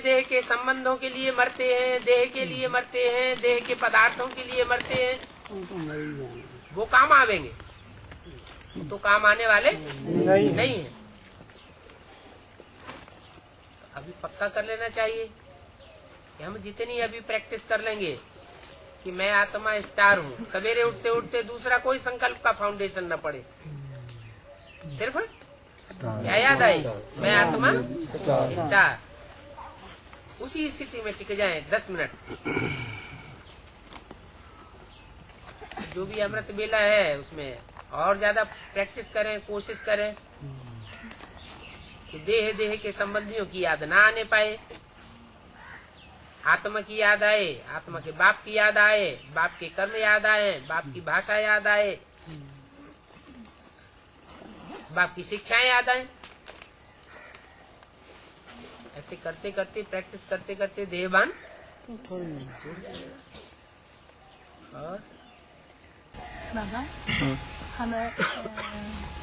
देह के संबंधों के लिए मरते हैं, देह के लिए मरते हैं, देह के पदार्थों के लिए मरते हैं, वो काम आवेंगे, तो काम आने वाले नहीं है। अभी पक्का कर लेना चाहिए कि हम जितनी अभी प्रैक्टिस कर लेंगे कि मैं आत्मा स्टार हूँ, सवेरे उठते उठते दूसरा कोई संकल्प का फाउंडेशन न पड़े, सिर्फ क्या याद आए, मैं आत्मा स्टार, उसी स्थिति में टिक जाएं 10 मिनट। जो भी अमृत बेला है उसमें और ज्यादा प्रैक्टिस करें, कोशिश करें कि देह के संबंधियों की याद ना आने पाए, आत्मा की याद आए, आत्मा के बाप की याद आए, बाप के कर्म याद आए, बाप की भाषा याद आए, बाप की शिक्षाएं याद आए। ऐसे करते करते प्रैक्टिस करते करते देहभान और बाबा हमें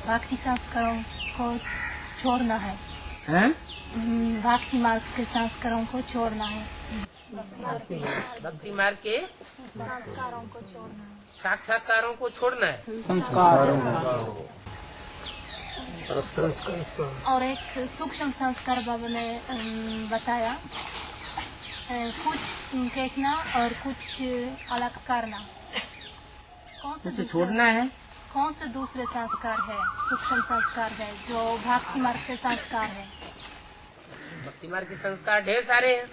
भक्ति संस्कारों को छोड़ना है, भक्ति मार्ग के संस्कारों को छोड़ना है, भक्ति मार्ग के संस्कारों को छोड़ना है, साक्षात्कारों को छोड़ना है, और एक सूक्ष्म संस्कार बाबा ने बताया, कुछ देखना और कुछ अलग करना। कौन से छोड़ना है, कौन से दूसरे संस्कार है, सूक्ष्म संस्कार है जो भक्ति मार्ग के संस्कार है? भक्ति मार्ग के संस्कार ढेर सारे हैं।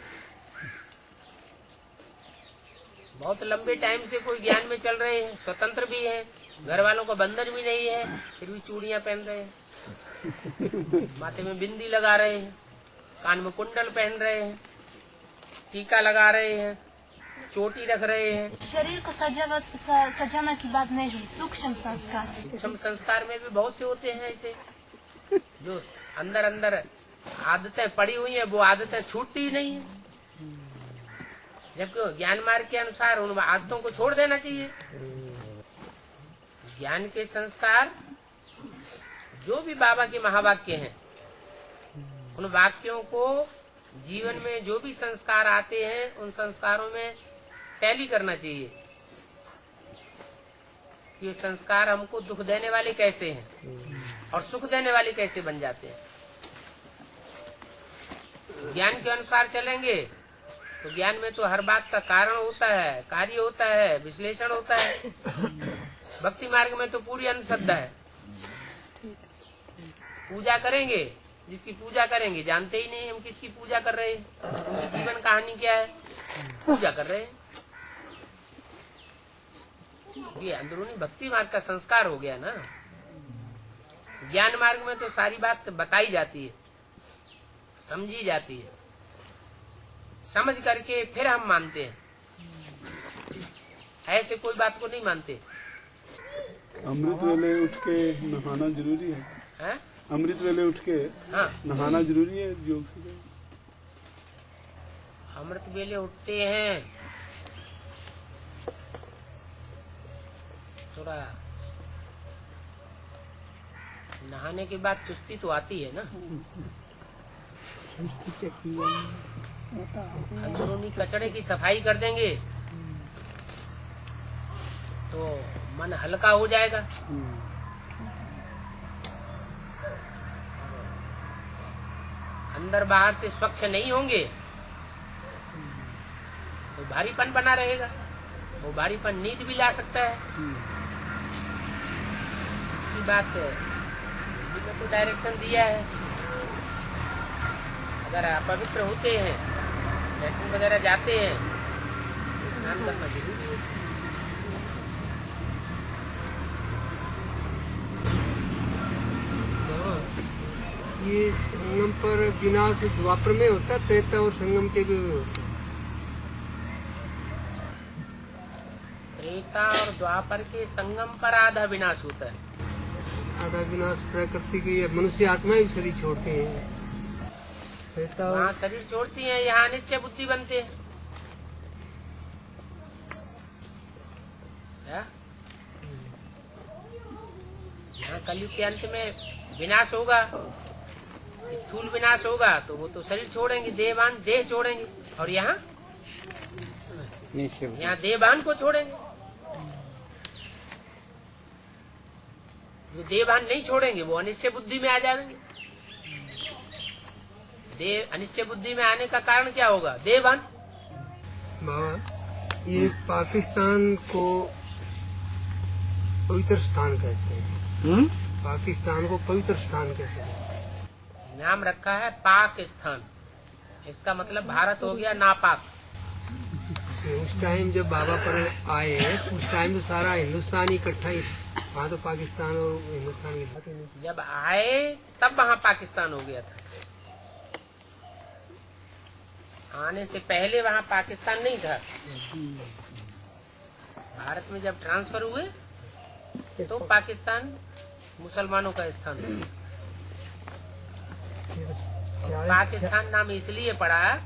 बहुत लंबे टाइम से कोई ज्ञान में चल रहे हैं, स्वतंत्र भी हैं, घर वालों का बंधन भी नहीं है, फिर भी चूड़ियां पहन रहे हैं, माथे में बिंदी लगा रहे हैं, कान में कुंडल पहन रहे हैं, टीका लगा रहे हैं, चोटी रख रहे हैं। शरीर को सजाना की बात नहीं हुई, सूक्ष्म संस्कार। सूक्ष्म संस्कार में भी बहुत से होते हैं ऐसे जो अंदर अंदर आदतें पड़ी हुई हैं, वो आदतें छूटती ही नहीं है, जबकि ज्ञान मार्ग के अनुसार उन आदतों को छोड़ देना चाहिए। ज्ञान के संस्कार जो भी बाबा के महावाक्य हैं, उन वाक्यों को जीवन में जो भी संस्कार आते हैं उन संस्कारों में टैली करना चाहिए कि ये संस्कार हमको दुख देने वाले कैसे हैं और सुख देने वाले कैसे बन जाते हैं। ज्ञान के अनुसार चलेंगे तो ज्ञान में तो हर बात का कारण होता है, कार्य होता है, विश्लेषण होता है। भक्ति मार्ग में तो पूरी अंधश्रद्धा है। पूजा करेंगे, जिसकी पूजा करेंगे जानते ही नहीं हम किसकी पूजा कर रहे हैं, उनकी जीवन कहानी क्या है, पूजा कर रहे हैं। ये अंदरूनी भक्ति मार्ग का संस्कार हो गया ना। ज्ञान मार्ग में तो सारी बात बताई जाती है, समझी जाती है, समझ करके फिर हम मानते हैं, ऐसे कोई बात को नहीं मानते। अमृत वेले उठ के नहाना जरूरी है? अमृत वेले उठ के नहाना जरूरी है योग से? अमृत वेले उठते हैं, थोड़ा नहाने के बाद चुस्ती तो आती है ना, अंदरूनी कचड़े की सफाई कर देंगे तो मन हल्का हो जाएगा। अंदर बाहर से स्वच्छ नहीं होंगे तो भारीपन बना रहेगा, वो भारीपन नींद भी ला सकता है। दूसरी बात में तो डायरेक्शन दिया है, अगर अपवित्र होते हैं, लैट्रिन वगैरह जाते हैं तो स्नान करना जरूरी है। ये संगम पर विनाश द्वापर में होता, त्रेता और संगम के भी होता। त्रेता और द्वापर के संगम पर आधा विनाश होता है। आधा विनाश प्रकृति की, मनुष्य आत्मा ही शरीर छोड़ते हैं, वहाँ शरीर छोड़ती है, यहाँ निश्चय बुद्धि बनते हैं। यहाँ कलयुग के अंत में विनाश होगा स्थूल विनाश होगा तो वो तो शरीर छोड़ेंगे, देहवान देह छोड़ेंगे, और यहाँ देहवान को छोड़ेंगे। जो देहवान नहीं छोड़ेंगे वो अनिश्चय बुद्धि में आ जाएंगे। देह अनिश्चय बुद्धि में आने का कारण क्या होगा? देहवान। बाबा, ये पाकिस्तान को पवित्र स्थान कहते हैं। पाकिस्तान को पवित्र स्थान कैसे कहते हैं? नाम रखा है पाकिस्तान, इसका मतलब भारत हो गया नापाक। उस टाइम जब बाबा पर आए उस टाइम तो सारा हिंदुस्तान इकट्ठा ही, वहाँ तो पाकिस्तान और हिंदुस्तान की बात ही नहीं। जब आए तब वहाँ पाकिस्तान हो गया था, आने से पहले वहाँ पाकिस्तान नहीं था। भारत में जब ट्रांसफर हुए तो पाकिस्तान मुसलमानों का स्थान था। पाकिस्तान नाम इसलिए पड़ा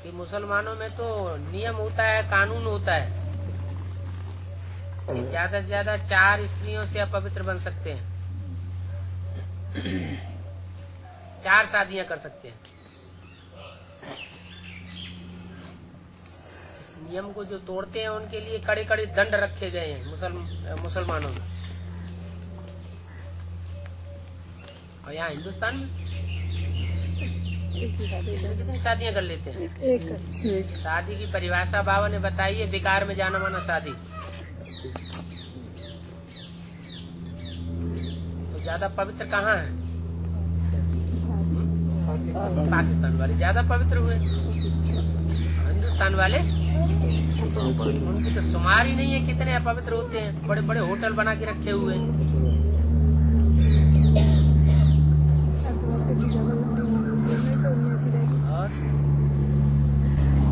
कि मुसलमानों में तो नियम होता है, कानून होता है कि ज्यादा से ज्यादा 4 स्त्रियों से अपवित्र बन सकते हैं, 4 शादियां कर सकते हैं। इस नियम को जो तोड़ते हैं उनके लिए कड़े कड़े दंड रखे गए हैं मुसलमानों में। और यहाँ हिंदुस्तान में कितनी शादियां कर लेते हैं? एक। शादी की परिभाषा बाबा ने बताई है, बेकार में जाना माना शादी। तो ज्यादा पवित्र कहाँ है? पाकिस्तान वाले ज्यादा पवित्र हुए। हिंदुस्तान वाले उनकी तो शुमार ही नहीं है कितने अपवित्र होते हैं। बड़े बड़े होटल बना के रखे हुए हैं।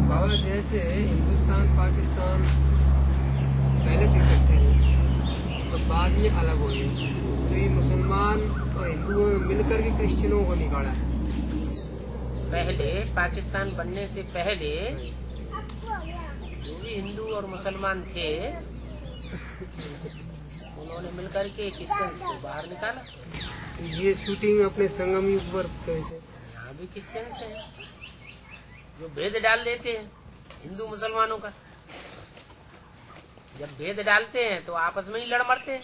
बाबा, जैसे हिंदुस्तान पाकिस्तान पहले तो इकट्ठे हैं तो बाद में अलग हुए, तो ये मुसलमान और हिंदुओं ने मिलकर के क्रिश्चियनों को निकाला है। पहले पाकिस्तान बनने से पहले जो भी हिंदू और मुसलमान थे उन्होंने मिलकर के क्रिश्चियंस को बाहर निकाला। ये शूटिंग अपने संगम युग पर कैसे? यहाँ भी क्रिश्चियंस हैं जो भेद डाल देते हैं हिंदू मुसलमानों का। जब भेद डालते हैं तो आपस में ही लड़ मरते हैं।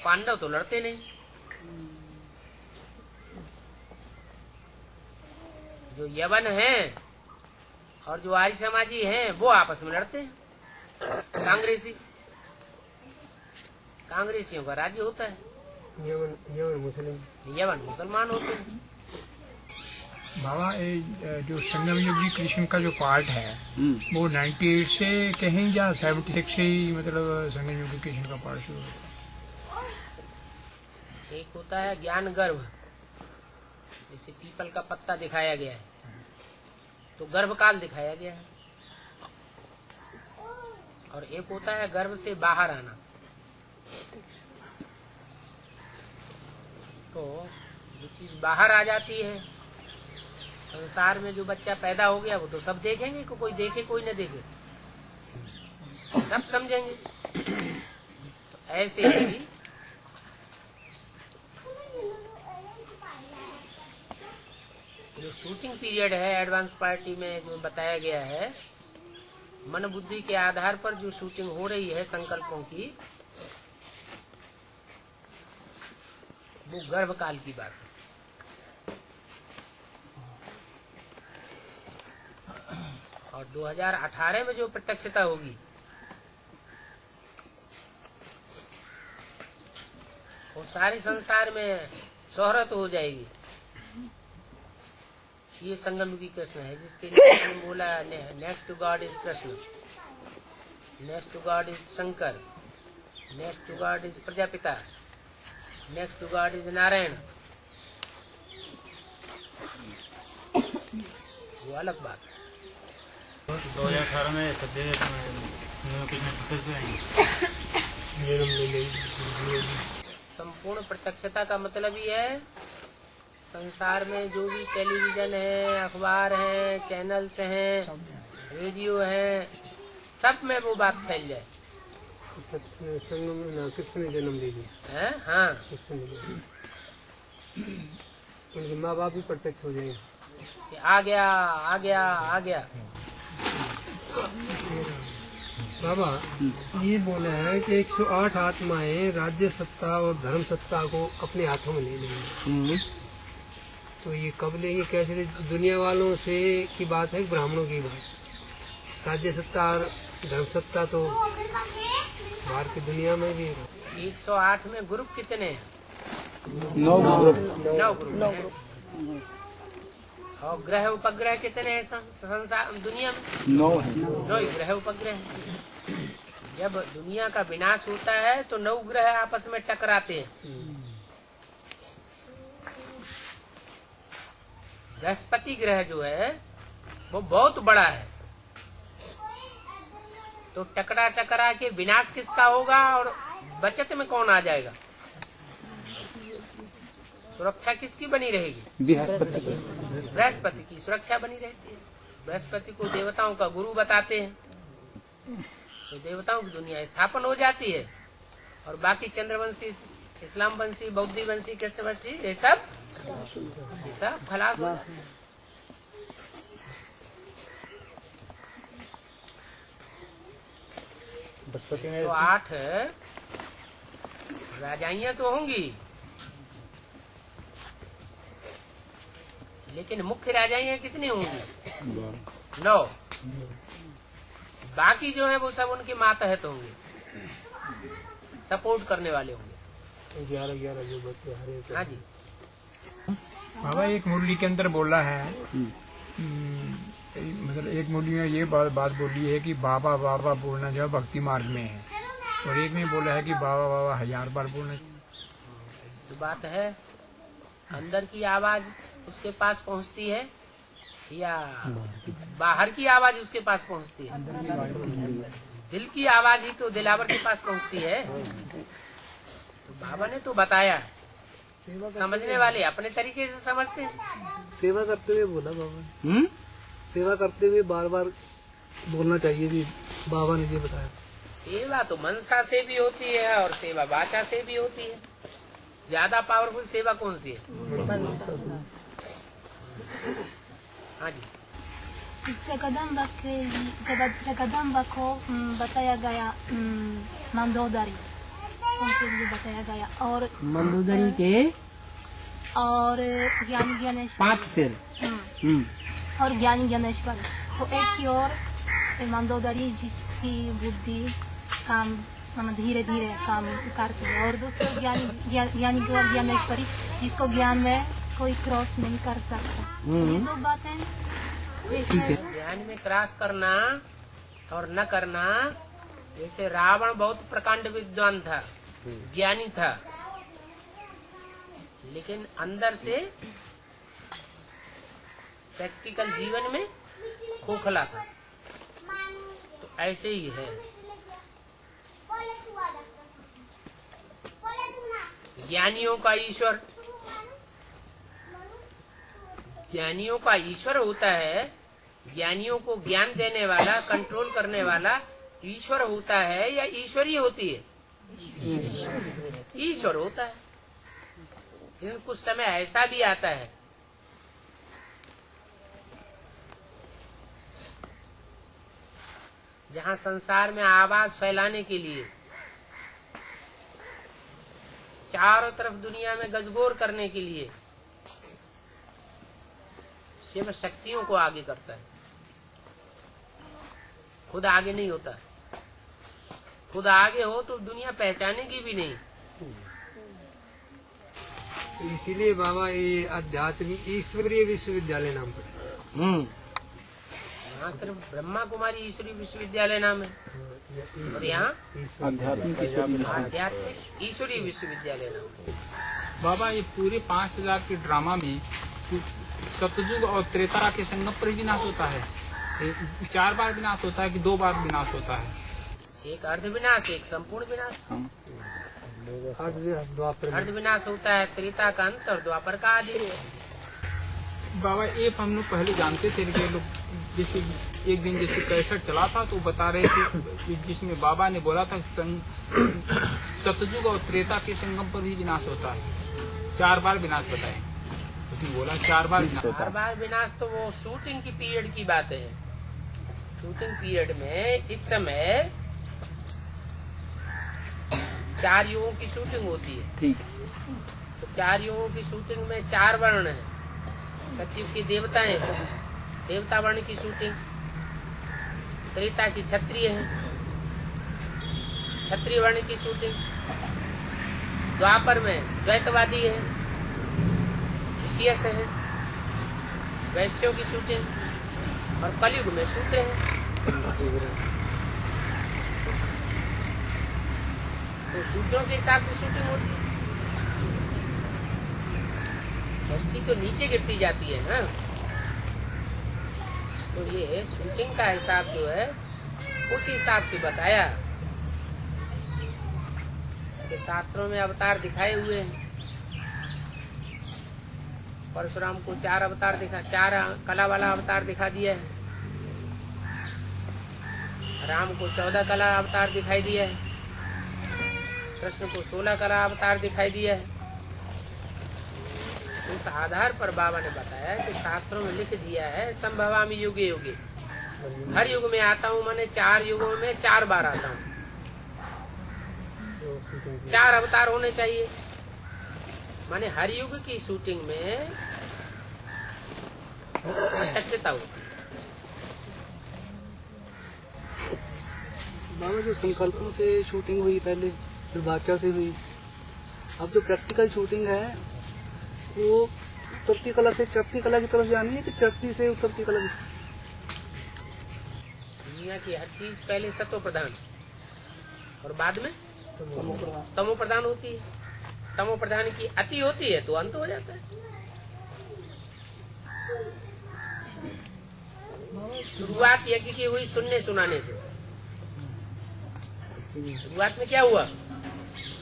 पांडव तो लड़ते नहीं। जो यवन हैं और जो आर्य समाजी हैं वो आपस में लड़ते हैं। कांग्रेसियों का राज्य होता है। यवन मुसलमान होते हैं। बाबा, जो संगम युग जी कृष्ण का जो पार्ट है वो 98 से कहीं या 76 से ही मतलब संगम युग कृष्ण का पार्ट शुरू होता है। एक होता है ज्ञान गर्भ, जैसे पीपल का पत्ता दिखाया गया है तो गर्भ काल दिखाया गया है। और एक होता है गर्भ से बाहर आना। तो जो चीज बाहर आ जाती है, संसार में जो बच्चा पैदा हो गया वो तो सब देखेंगे, कोई देखे कोई न देखे, सब समझेंगे। तो ऐसे ही जो शूटिंग पीरियड है एडवांस पार्टी में जो बताया गया है, मन बुद्धि के आधार पर जो शूटिंग हो रही है संकल्पों की, वो गर्भ काल की बात है। और 2018 में जो प्रत्यक्षता होगी वो सारे संसार में शोहरत हो जाएगी। ये संगम युगी कृष्ण है जिसके लिए बोला next to God is Krishna, next to God is Shankar, next to God is Prajapita, next to God is Narayan. वो अलग बात है। 2018 में संपूर्ण प्रत्यक्षता का मतलब ही है संसार में जो भी टेलीविजन है, अखबार है, चैनल्स हैं, रेडियो है, सब में वो बात फैल जाए। कृष्ण ने जन्म ले लिया है। हाँ, कृष्ण ने उनके माँ बाप भी प्रत्यक्ष हो जाएंगे। आ गया आ गया आ गया। बाबा ये बोला है कि 108 आत्माएं राज्य सत्ता और धर्म सत्ता को अपने हाथों में ले लेंगे। तो ये कब लेंगे, कैसे? दुनिया वालों से की बात है, ब्राह्मणों की बात। राज्य सत्ता और धर्म सत्ता तो बाहर की दुनिया में भी। 108 में ग्रुप कितने हैं? 9 ग्रुप। 9 ग्रुप हैं। और ग्रह उपग्रह कितने हैं संसार दुनिया में? 9 है। 9 ग्रह उपग्रह हैं। जब दुनिया का विनाश होता है तो 9 ग्रह आपस में टकराते हैं। बृहस्पति ग्रह जो है वो बहुत बड़ा है, तो टकरा टकरा के विनाश किसका होगा और बचत में कौन आ जाएगा? सुरक्षा किसकी बनी रहेगी? बृहस्पति की सुरक्षा बनी रहती है। बृहस्पति को देवताओं का गुरु बताते हैं, तो देवताओं की दुनिया स्थापन हो जाती है। और बाकी चंद्रवंशी, इस्लाम वंशी, बौद्धी वंशी, कृष्णवंशी ये सब खलास हो जाते हैं। 108 राजाइयां तो होंगी, लेकिन मुख्य राजाइयां कितनी होंगी? 9। बाकी जो है वो सब उनके मातहत होंगे, सपोर्ट करने वाले होंगे। 11 जो बच्चे हरे। हाँ जी बाबा एक मुरली के अंदर बोला है, मतलब एक मुरली में ये बात बोली है कि बाबा बाबा बोलना जो है भक्ति मार्ग में है, और एक में बोला है कि बाबा बाबा 1000 बार बोलना। जो बात है, अंदर की आवाज उसके पास पहुंचती है या बाहर की आवाज उसके पास पहुंचती है? दिल की आवाज ही तो दिलावर के पास पहुंचती है। तो बाबा ने तो बताया, समझने वाले अपने तरीके से समझते हैं। सेवा करते हुए बोला बाबा। सेवा करते हुए बार बार बोलना चाहिए भी, बाबा ने ये बताया। सेवा तो मनसा से भी होती है और सेवा वाचा से भी होती है। ज्यादा पावरफुल सेवा कौन सी है? हाँ जी। जगदम्बा को बताया गया मंदोदरी, उनके लिए बताया गया। और मंदोदरी के और ज्ञानी ज्ञानेश्वर 5 सिर। और ज्ञानी ज्ञानेश्वर तो एक की ओर मंदोदरी जिसकी बुद्धि काम धीरे धीरे काम करती है, और दूसरे ज्ञानी ज्ञानेश्वरी जिसको ज्ञान में कोई क्रॉस नहीं कर सकता। ये 2 बातें ज्ञान में क्रॉस करना और न करना। जैसे रावण बहुत प्रकांड विद्वान था, ज्ञानी था, लेकिन अंदर से प्रैक्टिकल जीवन में खोखला था। तो ऐसे ही है, ज्ञानियों का ईश्वर, ज्ञानियों का ईश्वर होता है। ज्ञानियों को ज्ञान देने वाला, कंट्रोल करने वाला ईश्वर होता है या ईश्वरी होती है? ईश्वर होता है। लेकिन कुछ समय ऐसा भी आता है जहाँ संसार में आवाज फैलाने के लिए, चारों तरफ दुनिया में गजगोर करने के लिए शिव शक्तियों को आगे करता है, खुद आगे नहीं होता। खुद आगे हो तो दुनिया पहचानेगी भी नहीं। इसीलिए बाबा ये आध्यात्मिक ईश्वरीय विश्वविद्यालय नाम पड़ा। यहाँ सिर्फ ब्रह्मा कुमारी ईश्वरी विश्वविद्यालय नाम है, और यहाँ आध्यात्मिक ईश्वरी विश्वविद्यालय नाम है। बाबा ये पूरे 5000 के ड्रामा में सतयुग और त्रेता के संगम पर विनाश होता है। 4 बार विनाश होता है कि 2 बार विनाश होता है? एक अर्ध विनाश, एक संपूर्ण विनाश। अर्ध विनाश होता है त्रेता का अंत और द्वापर का आदि। बाबा एक हम लोग पहले जानते थे कि लोग जैसे एक दिन जैसे कैसेट चला था तो बता रहे थे जिसमें बाबा ने बोला था सतयुग और त्रेता के संगम पर भी विनाश होता है, 4 बार विनाश बताए। उसने बोला 4 बार विनाश। 4 बार विनाश तो वो शूटिंग की पीरियड की बात है। शूटिंग पीरियड में इस समय 4 युगों की शूटिंग होती है। ठीक। तो 4 युगों की शूटिंग में 4 वर्ण है। सतयुग की देवताएं, देवता वर्ण की शूटिंग, त्रेता की क्षत्रिय है, क्षत्रिय वर्ण की शूटिंग, द्वापर में द्वैतवादी है, विशेष है, वैश्यों की शूटिंग, और कलयुग में शूद्र है। तो शूद्रों के हिसाब से शूटिंग होती है। धरती तो नीचे गिरती जाती है ना, तो ये शूटिंग का हिसाब जो है उस हिसाब से बताया कि शास्त्रों में अवतार दिखाए हुए हैं। परशुराम को 4 अवतार दिखा, 4 कला वाला अवतार दिखा दिया है। राम को 14 कला अवतार दिखाई दिया है। कृष्ण को 16 कला अवतार दिखाई दिया है। उस आधार पर बाबा ने बताया कि शास्त्रों में लिख दिया है संभवामि युगे युगे, हर युग में आता हूँ, मैंने 4 युगों में 4 बार आता हूँ। 4 अवतार होने चाहिए, माने हर युग की शूटिंग में प्रत्यक्षता होती है। बाबा जो संकल्पों से शूटिंग हुई पहले, फिर वाचा से हुई, अब जो प्रैक्टिकल शूटिंग है वो उतरती कला से चढ़ती कला की तरफ जानी है कि चढ़ती से उतरती कला की? दुनिया की हर चीज पहले सत्व प्रधान और बाद में तमो प्रधान होती है। तमो प्रधान की अति होती है तो अंत हो जाता है। शुरुआत यज्ञ की हुई सुनने सुनाने से। शुरुआत में क्या हुआ?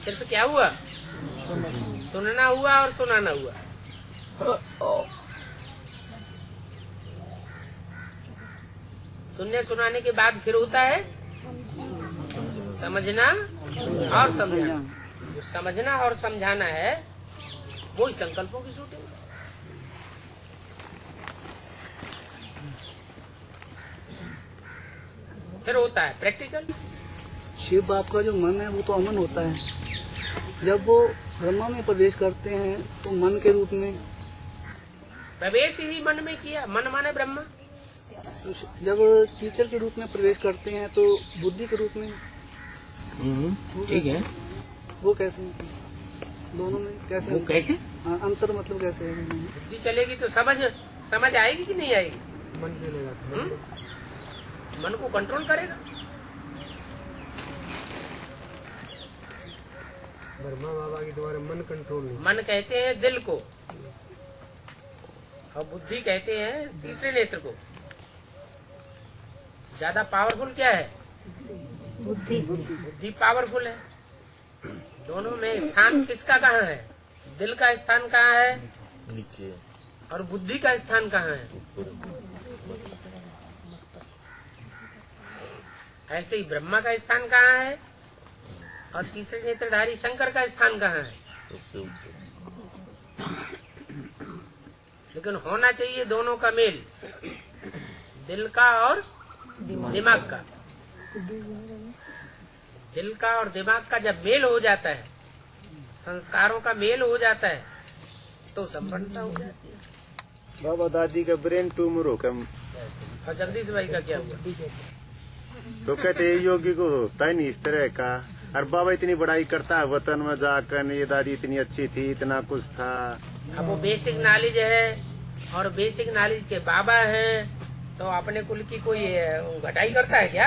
सिर्फ क्या हुआ? सुनना हुआ और सुनाना हुआ। सुनने सुनाने के बाद फिर होता है समझना और समझाना। जो समझना और समझाना है वो ही संकल्पों की शूटिंग है। फिर होता है प्रैक्टिकल। शिव बाप का जो मन है वो तो अमन होता है। जब वो ब्रह्मा में प्रवेश करते हैं तो मन के रूप में प्रवेश ही मन में किया। मन माने ब्रह्मा। जब टीचर के रूप में प्रवेश करते हैं तो बुद्धि के रूप में। ठीक है। वो कैसे, दोनों में कैसे, वो कैसे? अंतर मतलब कैसे है? बुद्धि चलेगी तो समझ आएगी कि नहीं आएगी? मन चलेगा, मन को कंट्रोल करेगा। ब्रह्मा बाबा के द्वारा मन कंट्रोल नहीं। मन कहते हैं दिल को और बुद्धि कहते हैं तीसरे नेत्र को। ज्यादा पावरफुल क्या है? बुद्धि पावरफुल है। दोनों में स्थान किसका कहाँ है? दिल का स्थान कहाँ है नीचे, और बुद्धि का स्थान कहाँ है? ऐसे ही ब्रह्मा का स्थान कहाँ है और तीसरे नेत्रधारी शंकर का स्थान कहाँ है? लेकिन होना चाहिए दोनों का मेल, दिल का और दिमाग का। दिल का और दिमाग का जब मेल हो जाता है, संस्कारों का मेल हो जाता है, तो संपन्नता हो जाती है। बाबा दादी का ब्रेन ट्यूमर हो कम, और जगदीश भाई का क्या हुआ? तो कहते योगी को होता ही नहीं इस तरह का। और बाबा इतनी बड़ाई करता है वतन में जाकर, ये दादी इतनी अच्छी थी, इतना कुछ था। अब वो बेसिक नॉलेज है और बेसिक नॉलेज के बाबा हैं, तो अपने कुल की कोई घटाई करता है क्या?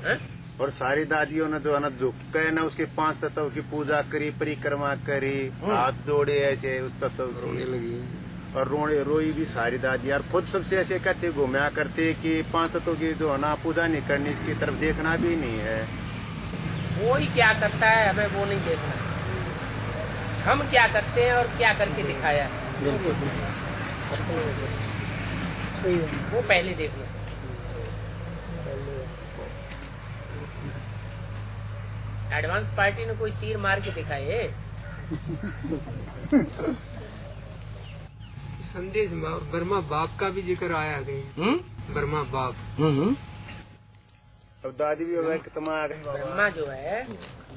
है? और सारी दादियों ने जो अनंत झुक के ना उसके 5 तत्व की पूजा करी, परिक्रमा करी, हाथ जोड़े ऐसे उस तत्व की लगी और रोई भी सारी दादी। और खुद सबसे ऐसे कहते घूमया करते कि 5 तत्व की जो है ना पूजा नहीं करनी, इसकी तरफ देखना भी नहीं है। वो ही क्या करता है हमें वो नहीं देखना। हम क्या करते हैं और क्या करके दिखाया है। वो पहले देख लो। एडवांस पार्टी ने कोई तीर मार के दिखाए। संदेश ब्रह्मा बाप का भी जिक्र आया गया। ब्रह्मा बाप। अब दादी भी ब्रह्मा जो है,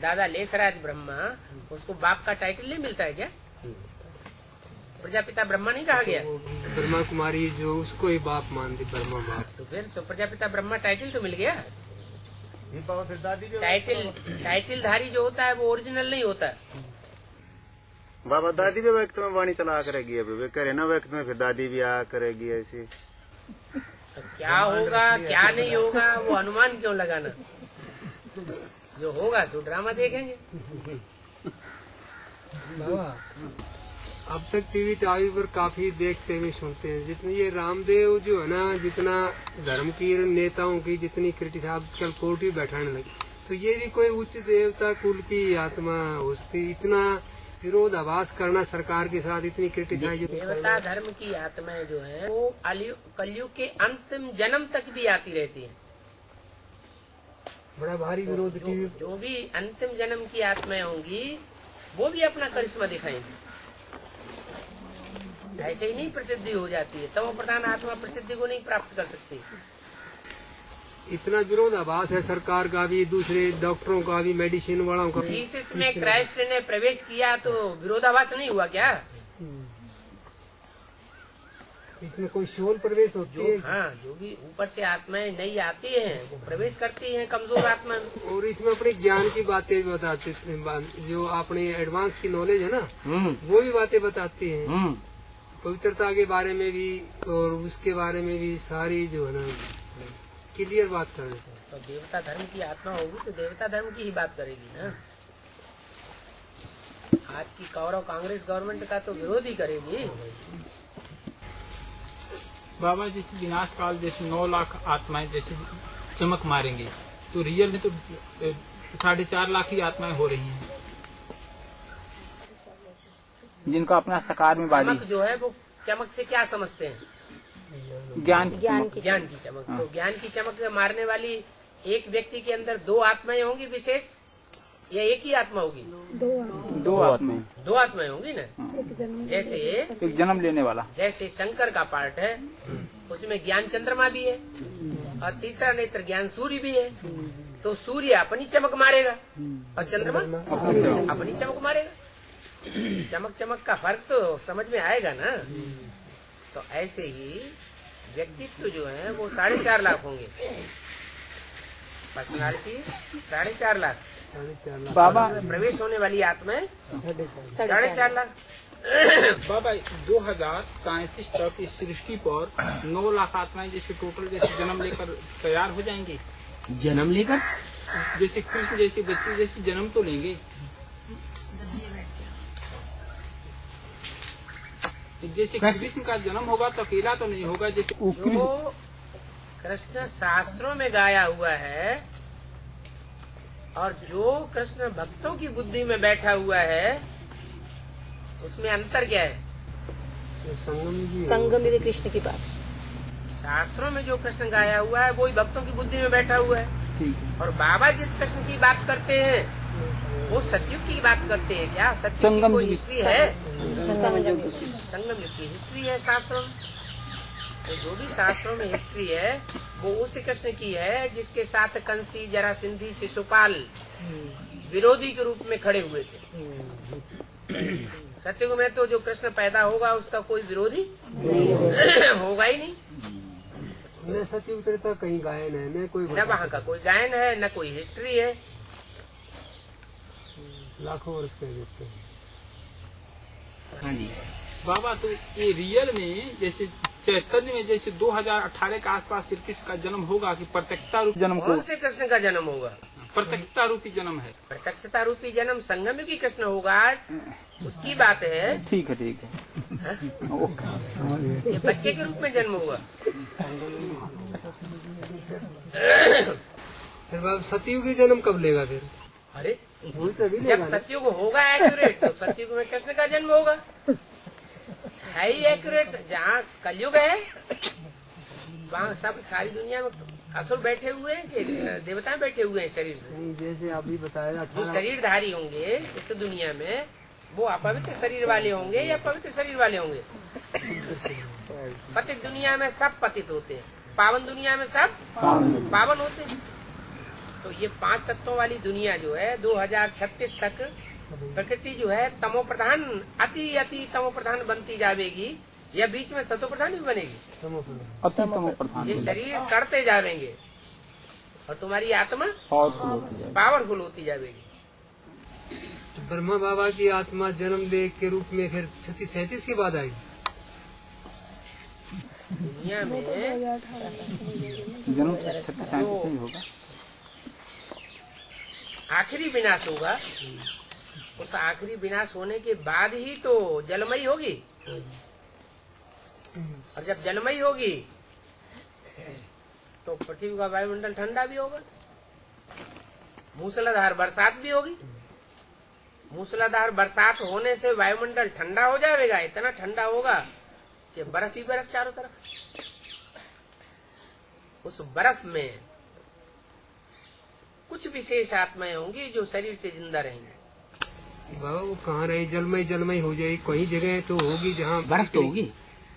दादा लेखराज ब्रह्मा, उसको बाप का टाइटल नहीं मिलता है क्या? प्रजापिता ब्रह्मा नहीं कहा गया? ब्रह्मा कुमारी जो उसको ही बाप मानती, ब्रह्मा बाप। तो फिर तो प्रजापिता ब्रह्मा टाइटल तो मिल गया। टाइटल धारी जो होता है वो ओरिजिनल नहीं होता। बाबा दादी भी वक्त में वाणी चला करेगी, अभी वे करे ना वक्त में, फिर दादी भी आ करेगी ऐसी। तो क्या होगा क्या नहीं होगा वो अनुमान क्यों लगाना? जो होगा सो ड्रामा देखेंगे। अब तक टीवी टावी पर काफी देखते हुए सुनते हैं, जितनी ये रामदेव जो है ना, जितना धर्म की नेताओं की जितनी क्रिटिसाइज आजकल कोर्ट ही बैठाने लगी, तो ये भी कोई उच्च देवता कुल की आत्मा उसकी इतना विरोधाभास करना सरकार के साथ, इतनी क्रिटिसाइज। देवता धर्म की आत्माएं जो है वो कलयुग के अंतिम जन्म तक भी आती रहती है। बड़ा भारी विरोध टीवी। जो भी अंतिम जन्म की आत्माएं होंगी वो भी अपना करिश्मा दिखाएंगी। ऐसे ही नहीं प्रसिद्धि हो जाती है, तमो प्रधान आत्मा प्रसिद्धि को नहीं प्राप्त कर सकती। इतना विरोधाभास है सरकार का भी, दूसरे डॉक्टरों का भी, मेडिसिन वालों का। जीसस में क्राइस्ट ने प्रवेश किया तो विरोधाभास नहीं हुआ क्या? इसमें कोई शोल प्रवेश होती है? हाँ, जो भी ऊपर से आत्माएं नई आती हैं वो प्रवेश करती हैं कमजोर आत्मा में। और इसमें अपने ज्ञान की बातें भी बताते हैं, जो अपने एडवांस की नॉलेज है ना, वो भी बातें बताती हैं, पवित्रता के बारे में भी और उसके बारे में भी सारी जो है ना क्लियर बात कर रहे हैं। तो देवता धर्म की आत्मा होगी तो देवता धर्म की ही बात करेगी ना। आज की कौरव कांग्रेस गवर्नमेंट का तो विरोध ही करेगी। बाबा जैसे विनाश काल जैसे 9 लाख आत्माएं जैसे चमक मारेंगे, तो रियल में तो 4.5 लाख ही आत्माएं हो रही हैं, जिनका अपना सकार में बाड़ी। चमक जो है वो चमक से क्या समझते हैं? ज्ञान की चमक। तो ज्ञान की चमक मारने वाली एक व्यक्ति के अंदर 2 आत्माएं होंगी विशेष, या एक ही आत्मा होगी? 2 आत्माएं। 2 आत्माएं होंगी ना। जैसे एक जन्म लेने वाला, जैसे शंकर का पार्ट है उसमें ज्ञान चंद्रमा भी है और तीसरा नेत्र ज्ञान सूर्य भी है। तो सूर्य अपनी चमक मारेगा और चंद्रमा अपनी चमक मारेगा। चमक का फर्क तो समझ में आएगा ना। तो ऐसे ही व्यक्तित्व जो है वो 4.5 लाख होंगे, पर्सनालिटी 4.5 लाख। बाबा प्रवेश होने वाली आत्माएं 4.5 लाख। बाबा 2037 तक इस सृष्टि पर 9 लाख आत्माएं जैसे टोटल जैसे जन्म लेकर तैयार हो जाएंगे। जन्म लेकर जैसे कृष्ण जैसे बच्चे जैसे जन्म तो लेंगे, जैसे कृष्ण का जन्म होगा तो अकेला तो नहीं होगा। जैसे जो कृष्ण शास्त्रों में गाया हुआ है और जो कृष्ण भक्तों की बुद्धि में बैठा हुआ है उसमें अंतर क्या है? संगम में कृष्ण की बात। शास्त्रों में जो कृष्ण गाया हुआ है वो ही भक्तों की बुद्धि में बैठा हुआ है। और बाबा जिस कृष्ण की बात करते हैं वो सतयुग की बात करते हैं क्या? सतयुग की कोई हिस्ट्री है? संगम युग की हिस्ट्री है शास्त्रों में। तो जो भी शास्त्रों में हिस्ट्री है वो उस कृष्ण की है जिसके साथ कंसी, जरासंधी, शिशुपाल विरोधी के रूप में खड़े हुए थे। सतयुग में तो जो कृष्ण पैदा होगा उसका कोई विरोधी होगा ही नहीं। न सतयुग त्रेता कहीं गायन है, न कोई, न वहाँ का कोई गायन है, न कोई हिस्ट्री है। लाखों वर्ष कह देते हैं। हाँ जी बाबा, तो ये रियल में जैसे चैतन्य में जैसे 2018 के आसपास श्री कृष्ण का जन्म होगा कि प्रत्यक्षता रूपी जन्म? कौन से कृष्ण का जन्म होगा? प्रत्यक्षता रूपी जन्म है। प्रत्यक्षता रूपी जन्म संगम युगी कृष्ण होगा, उसकी बात है। ठीक है ठीक है। ये बच्चे के रूप में जन्म होगा। फिर बाबा सतयुगी जन्म कब लेगा फिर? अरे भूल तभी जब सतयुग होगा एक्यूरेट तो सतयुग में कृष्ण का जन्म होगा। है ही एक्यूरेट। जहाँ कलयुग है वहाँ सब सारी दुनिया में असुर बैठे हुए हैं कि देवता बैठे हुए हैं शरीर से। जैसे अभी बताया जो शरीरधारी होंगे इस दुनिया में वो अपवित्र शरीर वाले होंगे या पवित्र शरीर वाले होंगे। पतित दुनिया में सब पतित होते हैं, पावन दुनिया में सब पावन होते हैं। तो ये 5 तत्वों वाली दुनिया जो है 2036 तक प्रकृति जो है तमो प्रधान अति अति तमो प्रधान बनती जाएगी या बीच में सतो प्रधान भी बनेगी। ये शरीर सड़ते जाएंगे और तुम्हारी आत्मा पावरफुल होती जाएगी। ब्रह्मा बाबा की आत्मा जन्म ले के रूप में फिर 37 के बाद आएगी दुनिया में। जन्म 36 ही होगा। आखिरी विनाश होगा, उस आखिरी विनाश होने के बाद ही तो जलमयी होगी। और जब जलमयी होगी तो पृथ्वी का वायुमंडल ठंडा भी होगा, मूसलाधार बरसात भी होगी। मूसलाधार बरसात होने से वायुमंडल ठंडा हो जाएगा, इतना ठंडा होगा कि बर्फ ही बर्फ चारों तरफ। उस बर्फ में कुछ विशेष आत्माएं होंगी जो शरीर से जिंदा रहेंगी। बाबा वो कहाँ रहे, जलमय हो जाएगी। कहीं जगह तो होगी जहाँ बर्फ तो होगी,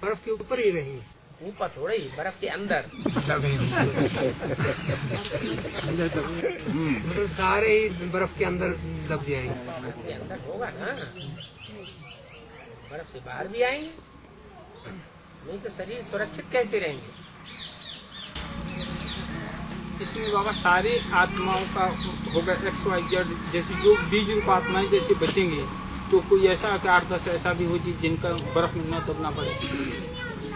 बर्फ के ऊपर ही रहेंगी, ऊपर थोड़ा ही, बर्फ के अंदर। मतलब सारे ही बर्फ के अंदर दब जाएंगे। बर्फ के अंदर होगा ना, बर्फ से बाहर भी आएंगे, नहीं तो शरीर सुरक्षित कैसे रहेंगे। इसमें बाबा सारी आत्माओं का होगा XYZ, जैसे जो बीज रूप आत्माएं जैसे बचेंगे तो कोई ऐसा 8-10 ऐसा भी हो जिनका बर्फ में न दबना पड़े।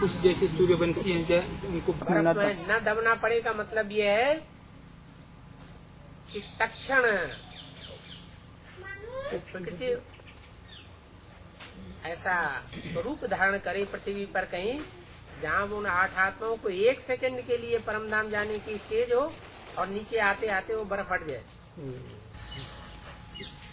कुछ जैसे सूर्यवंशी हैं उनको बर्फ में न दबना पड़ेगा मतलब ये है कि तक्षण प्रकृति ऐसा स्वरूप धारण करे पृथ्वी पर कहीं जहाँ वो उन 8 आत्माओं को 1 सेकंड के लिए परम धाम जाने की स्टेज हो और नीचे आते आते वो बर्फ हट जाए।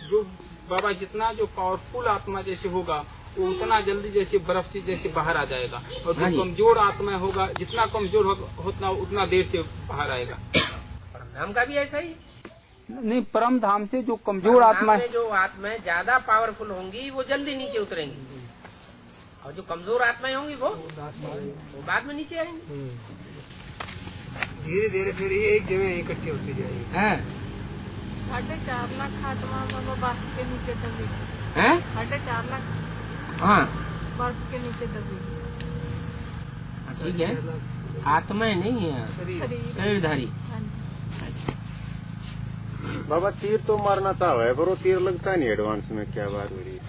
जो बाबा जितना जो पावरफुल आत्मा जैसे होगा वो उतना जल्दी जैसे बर्फ से जैसे बाहर आ जाएगा, और जो कमजोर आत्मा होगा जितना कमजोर होगा उतना देर से बाहर आएगा। परम धाम का भी ऐसा ही नहीं, परम धाम से जो कमजोर आत्मा है, जो आत्माएं ज्यादा पावरफुल होंगी वो जल्दी नीचे उतरेंगी, और जो कमजोर आत्माएं होंगी वो बाद में नीचे आएंगी। धीरे धीरे फिर ये एक जगह इकट्ठे होते जाएंगे। 4.5 लाख आत्मा बाबा बर्फ के नीचे दबी। 4.5 लाख हाँ बर्फ के नीचे दबी। ठीक है, आत्माएं नहीं है, शरीरधारी। बाबा तीर तो मारना चाहो है पर वो तीर लगता नहीं एडवांस में, क्या बात हो रही है?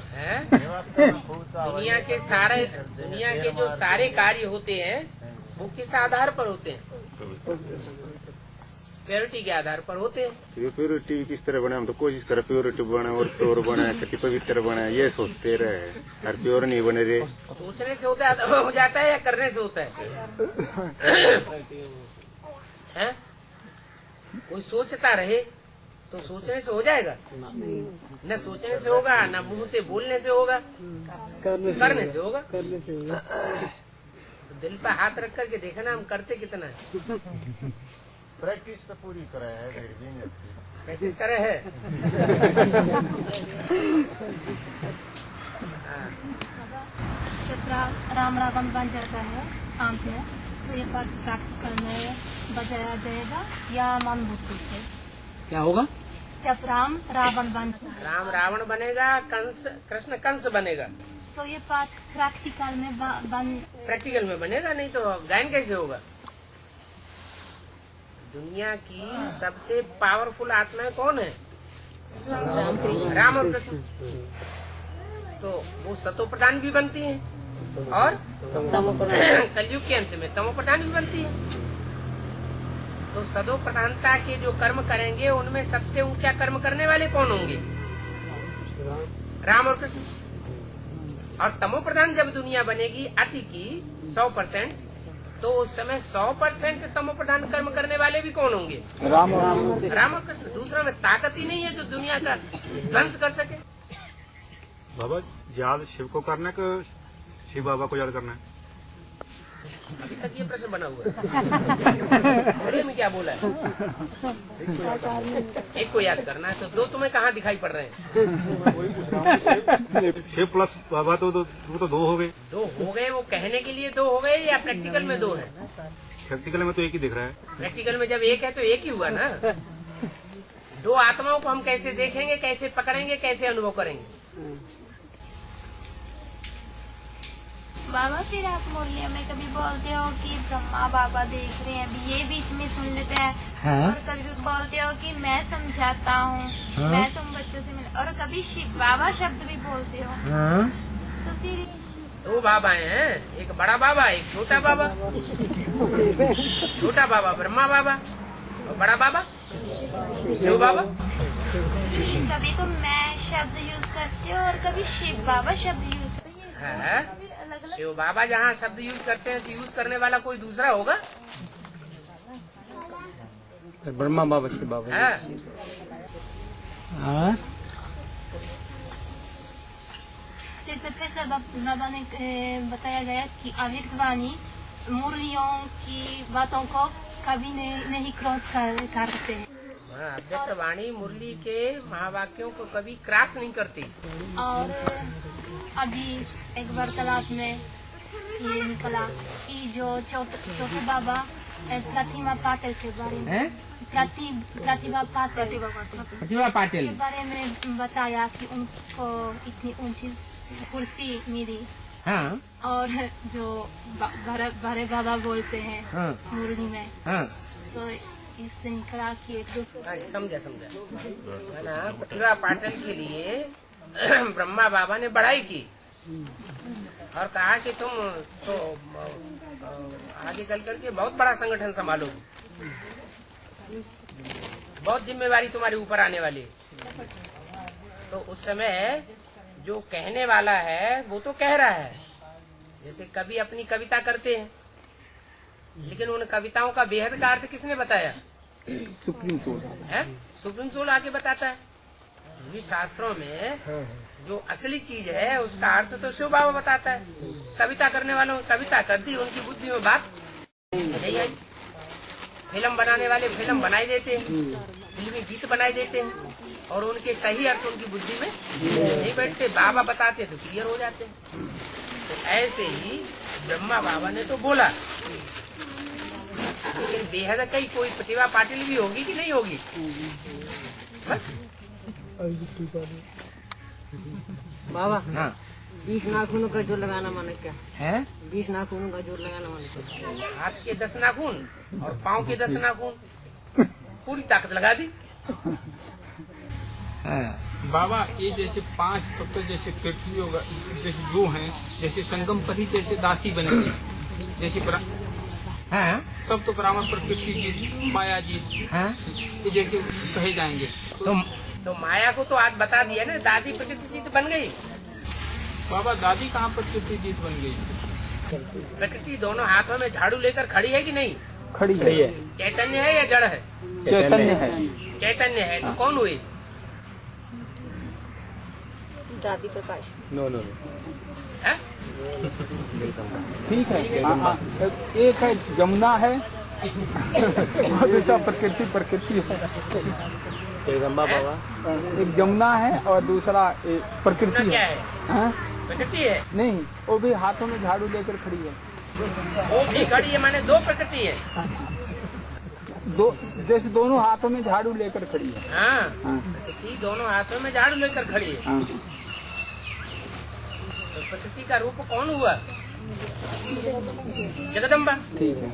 दुनिया के जो सारे कार्य होते हैं वो किस आधार पर होते हैं? प्योरिटी के आधार पर होते हैं। प्योरिटी किस तरह बने, हम तो कोशिश करें प्योरिटी बने और प्योर बने, कति पवित्र बने, ये सोचते रहे, और प्योर नहीं बने रे। सोचने से हो जाता है या करने से होता है? कोई सोचता रहे तो सोचने से हो जाएगा? न सोचने से होगा, न मुंह से बोलने से होगा, करने से होगा। दिल पर हाथ रख करके देखना हम करते कितना है। प्रैक्टिस तो पूरी करे है, प्रैक्टिस करे है। जब राम रावण बन जाता है काम से, तो ये पाठ प्रैक्टिकल में बजाया जाएगा या मन बुद्धि से? क्या होगा? जब राम रावण बन राम रावण बनेगा, कृष्ण कंस बनेगा, तो ये पाठ प्रैक्टिकल में प्रैक्टिकल में बनेगा, नहीं तो गायन कैसे होगा? दुनिया की सबसे पावरफुल आत्माएं कौन है? राम और कृष्ण। तो वो सतो प्रधान भी बनती हैं और कलयुग के अंत में तमो प्रधान भी बनती है। तो सदो प्रधानता के जो कर्म करेंगे उनमें सबसे ऊंचा कर्म करने वाले कौन होंगे? राम और कृष्ण। और तमो प्रधान जब दुनिया बनेगी अति की 100%, तो उस समय 100% तमो प्रधान कर्म करने वाले भी कौन होंगे? राम और कृष्ण। दूसरा में ताकत ही नहीं है जो दुनिया का ध्वंस कर सके। बाबा याद शिव को करने का शिव बाबा को याद करना है। अभी तक ये प्रश्न बना हुआ है। अरे में क्या बोला है? एक को याद करना है, तो दो तुम्हें कहाँ दिखाई पड़ रहे हैं? शिव प्लस बाबा तो दो हो गए। दो हो गए, वो कहने के लिए दो हो गए या प्रैक्टिकल में दो है? प्रैक्टिकल में तो एक ही दिख रहा है। प्रैक्टिकल में जब एक है तो एक ही हुआ ना। दो आत्माओं को हम कैसे देखेंगे, कैसे पकड़ेंगे, कैसे अनुभव करेंगे? बाबा फिर आप मुरलिया में कभी बोलते हो कि ब्रह्मा बाबा देख रहे हैं, अभी ये बीच में सुन लेते हैं। और कभी बोलते हो कि मैं समझाता हूँ, मैं तुम बच्चों से मिल, और कभी शिव बाबा शब्द भी बोलते हो। तो फिर दो बाबा हैं, एक बड़ा बाबा, एक छोटा बाबा। छोटा बाबा ब्रह्मा बाबा और बड़ा बाबा शिव बाबा। कभी तो मैं शब्द यूज करते हो और कभी शिव बाबा शब्द यूज करते है। शिव बाबा जहाँ शब्द यूज करते हैं तो यूज करने वाला कोई दूसरा होगा? ब्रह्मा बाबा शिव बाबा। जैसे फिर बाबा ने बताया गया कि अव्यक्त वाणी मुरलियों की बातों को कभी नहीं क्रॉस करते हैं। अव्यक्त वाणी मुरली के महावाक्यों को कभी क्रॉस नहीं करती। और अभी एक वार्तालाप में ये निकला कि जो छोटे बाबा प्रतिमा पाटिल के बारे में प्रतिभा पाटिल के बारे में बताया कि उनको इतनी ऊंची कुर्सी मिली। हाँ। और जो बड़े बाबा बोलते हैं मुरली में, तो इससे निकला कि एक दूसरे। समझा ना। प्रतिभा पाटिल के लिए ब्रह्मा बाबा ने बड़ाई की और कहा कि तुम तो आगे चल करके बहुत बड़ा संगठन संभालोगे, बहुत जिम्मेवारी तुम्हारे ऊपर आने वाली। तो उस समय जो कहने वाला है वो तो कह रहा है, जैसे कवि अपनी कविता करते हैं, लेकिन उन कविताओं का बेहद का अर्थ किसने बताया? सुप्रीम सोल है, सुप्रीम सोल आके बताता है। शास्त्रों में जो असली चीज है उसका अर्थ तो शिव बाबा बताता है। कविता करने वालों ने कविता कर दी, उनकी बुद्धि में बात नहीं आई। फिल्म बनाने वाले फिल्म बनाई देते हैं, फिल्मी गीत बनाई देते हैं और उनके सही अर्थ उनकी बुद्धि में नहीं बैठते। बाबा बताते तो क्लियर हो जाते हैं। तो ऐसे ही ब्रह्मा बाबा ने तो बोला, लेकिन बेहद कई कोई प्रतिभा पाटिल भी होगी कि नहीं होगी? बस बाबा। हाँ। 20 नाखूनों का जोर लगाना माने क्या है? 20 नाखूनों का जोर लगाना माने क्या? हाथ के 10 नाखून और पाँव के 10 नाखून, पूरी ताकत लगा दी। बाबा ये जैसे 5 तत्व जैसे पृथ्वी होगा, जैसे जो हैं, जैसे संगम पति जैसे दासी बनेगी, जैसे तब तो ब्राह्मण प्रकृति जी, माया जी ये जैसे कहे जाएंगे। तो माया को तो आज बता दिया ना, दादी प्रकृति जीत बन गई। बाबा दादी कहाँ प्रकृति जीत बन गई? प्रकृति दोनों हाथों में झाड़ू लेकर खड़ी है कि नहीं? खड़ी है। चैतन्य है या जड़ है? चैतन्य है। चैतन्य है तो कौन हुई? दादी प्रकाश। नो ठीक है। एक है जमुना है और दूसरा प्रकृति है। जगदम्बा बाबा। एक जमुना है और दूसरा प्रकृति क्या है। है? प्रकृति है? नहीं, वो भी हाथों में झाड़ू लेकर खड़ी है। वो भी खड़ी है माने दो प्रकृति है। दो जैसे दोनों हाथों में झाड़ू लेकर खड़ी है। हाँ। प्रकृति दोनों हाथों में झाड़ू लेकर खड़ी है। तो प्रकृति का रूप कौन हुआ? जगदम्बा। ठीक है।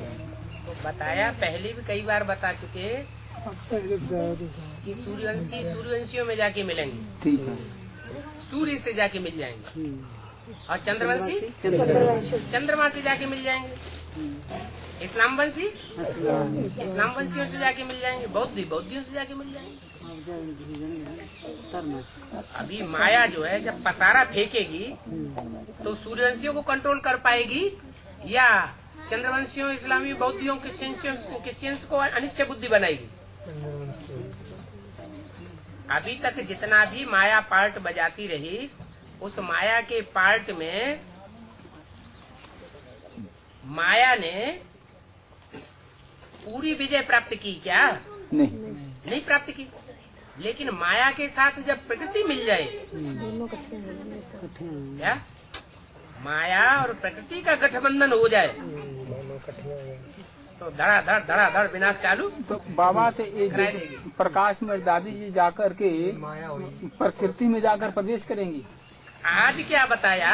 तो बताया, पहले भी कई बार बता चुके कि सूर्यवंशियों में जाके मिलेंगे। ठीक है। सूर्य से जाके मिल जाएंगे और चंद्रवंशी चंद्रमा से जाके मिल जाएंगे। इस्लामवंशी इस्लामवंशियों से जाके मिल जाएंगे। बौद्धियों से जाके मिल जाएंगे। अभी माया जो है जब पसारा फेंकेगी तो सूर्यवंशियों को कंट्रोल कर पाएगी या चंद्रवंशियों, इस्लामी, बौद्धियों, क्रिश्चियंस को अनिश्चय बुद्धि बनाएगी? अभी तक जितना भी माया पार्ट बजाती रही, उस माया के पार्ट में माया ने पूरी विजय प्राप्त की क्या? नहीं प्राप्त की। लेकिन माया के साथ जब प्रकृति मिल जाए, क्या माया और प्रकृति का गठबंधन हो जाए तो धड़ा विनाश चालू। तो बाबा तो प्रकाश में दादी जी जाकर के प्रकृति में जाकर प्रवेश करेंगी। आज क्या बताया?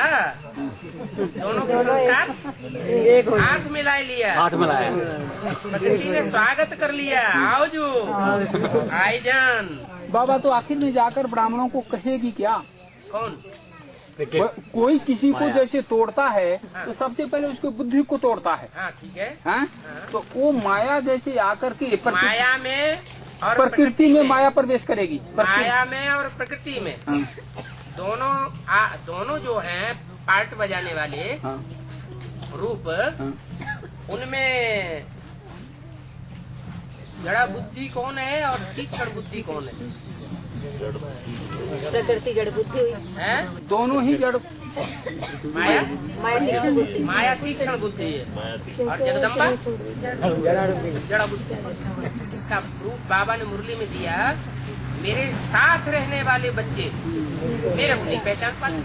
दोनों के संस्कार हाथ मिला लिया, प्रकृति ने स्वागत कर लिया। आओ जो आई जान। बाबा तो आखिर में जाकर ब्राह्मणों को कहेगी क्या? कौन? कोई किसी को जैसे तोड़ता है तो सबसे पहले उसकी बुद्धि को तोड़ता है। हाँ ठीक है। हाँ? तो वो माया जैसे आकर के माया में और प्रकृति में माया प्रवेश करेगी। माया में और प्रकृति में दोनों जो हैं पार्ट बजाने वाले रूप, उनमें जड़ा बुद्धि कौन है और तीक्ष्ण बुद्धि कौन है? प्रकृति जड़ बुद्धि हुई है, दोनों ही जड़। माया तीक्ष्ण बुद्धि है और जगदम्बा जड़ा बुद्धि। इसका प्रूफ बाबा ने मुरली में दिया। मेरे साथ रहने वाले बच्चे मेरे को नहीं पहचान पाते,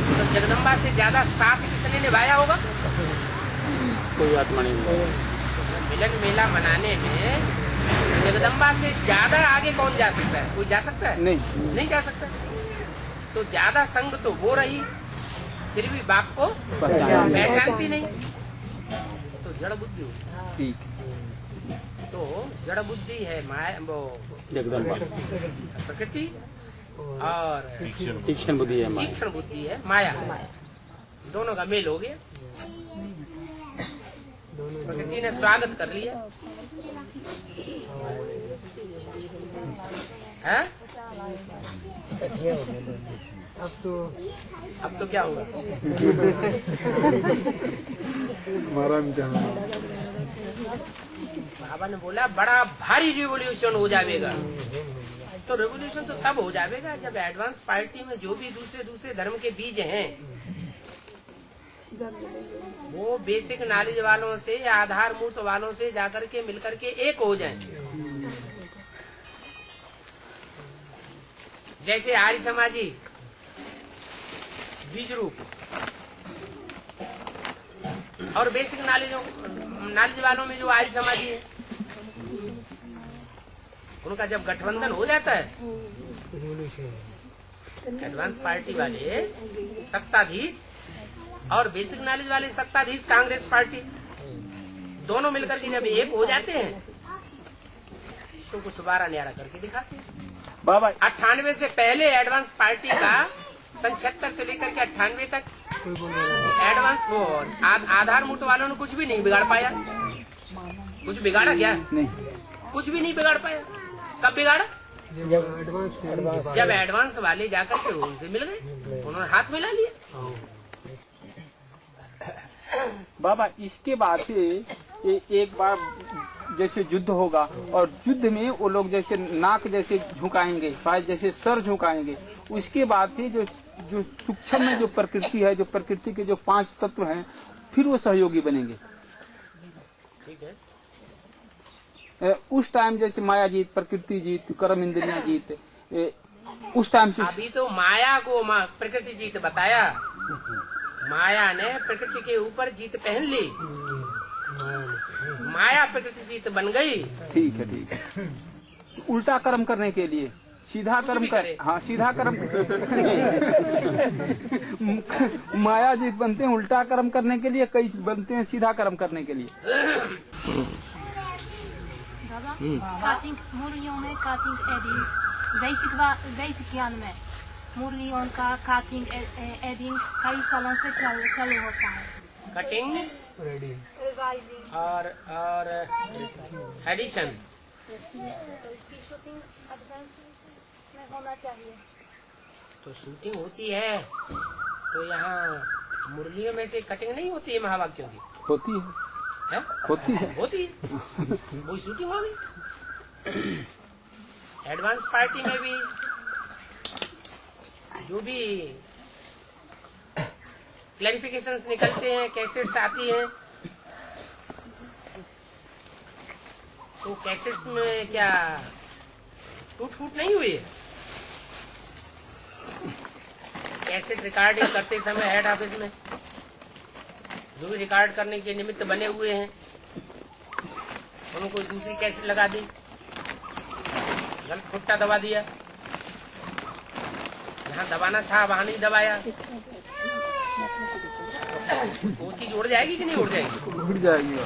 तो जगदम्बा से ज्यादा साथ किसने निभाया होगा? कोई आत्मा नहीं। मिलन मेला मनाने में जगदम्बा से ज्यादा आगे कौन जा सकता है? कोई जा सकता है? नहीं जा सकता। तो ज्यादा संग तो वो रही, फिर भी बाप को पहचानती नहीं, तो जड़ बुद्धि हुई। तो जड़ बुद्धि है माया, वो जगदम्बा प्रकृति, और तीक्ष्ण बुद्धि है माया। दोनों का मेल हो गया। प्रकृति ने स्वागत कर लिया है? अब तो क्या होगा? बाबा ने बोला बड़ा भारी रिवोल्यूशन हो जाएगा। तो रिवोल्यूशन तो तब हो जाएगा जब एडवांस पार्टी में जो भी दूसरे धर्म के बीज हैं वो बेसिक नॉलेज वालों से या आधार मूर्त वालों से जाकर के मिलकर के एक हो जाएं। जैसे आर्य समाजी बीज रूप और बेसिक नॉलेज वालों में जो आर्य समाजी है, उनका जब गठबंधन हो जाता है, एडवांस पार्टी वाले सत्ताधीश और बेसिक नॉलेज वाले सत्ताधीश कांग्रेस पार्टी दोनों मिलकर के जब एक हो जाते हैं तो कुछ 12 न्यारा करके दिखाते हैं। बाबा 98 से पहले एडवांस पार्टी का सन 76 से लेकर के 98 तक एडवांस वो आधार मूर्त वालों ने कुछ भी नहीं बिगाड़ पाया। कुछ बिगाड़ा क्या? नहीं, कुछ भी नहीं बिगाड़ पाया। कब बिगाड़ा? जब एडवांस वाले जाकर के उनसे मिल गए, उन्होंने हाथ मिला लिया। बाबा इसके बाद से एक बार जैसे युद्ध होगा और युद्ध में वो लोग जैसे नाक जैसे झुकाएंगे, शायद जैसे सर झुकाएंगे, उसके बाद से जो सूक्ष्म में जो प्रकृति है, जो प्रकृति के जो 5 तत्व हैं, फिर वो सहयोगी बनेंगे। ठीक है। उस टाइम जैसे माया जीत, प्रकृति जीत, कर्म इंद्रियां जीत, उस टाइम से अभी तो माया को प्रकृति जीत बताया। माया ने प्रकृति के ऊपर जीत पहन ली, माया प्रकृति जीत बन गई। ठीक है। उल्टा कर्म करने के लिए सीधा कर्म करे। हाँ, सीधा कर्म माया जीत बनते हैं उल्टा कर्म करने के लिए, कई बनते हैं सीधा कर्म करने के लिए। मुरलियों में काटिंग एडिंग बेसिक ज्ञान में मुरलियों का काटिंग एडिंग कई सालों से चालू होता है। कटिंग और एडिशन होना चाहिए। तो शूटिंग होती है तो यहाँ मुरलियों में से कटिंग नहीं होती है महावाक्यों की? होती है, होती है। वही शूटिंग हो गई। एडवांस पार्टी में भी जो भी क्लैरिफिकेशंस निकलते हैं, कैसेट्स आती हैं, तो कैसेट्स में क्या टूट फूट नहीं हुई है? कैसेट रिकॉर्डिंग करते समय हेड ऑफिस में जो भी रिकॉर्ड करने के निमित्त बने हुए हैं उन्होंने कोई दूसरी कैसेट लगा दी, गलत फुट्टा दबा दिया, जहाँ दबाना था वहाँ नहीं दबाया, वो चीज उड़ जाएगी कि नहीं उड़ जाएगी? उड़ जाएगी।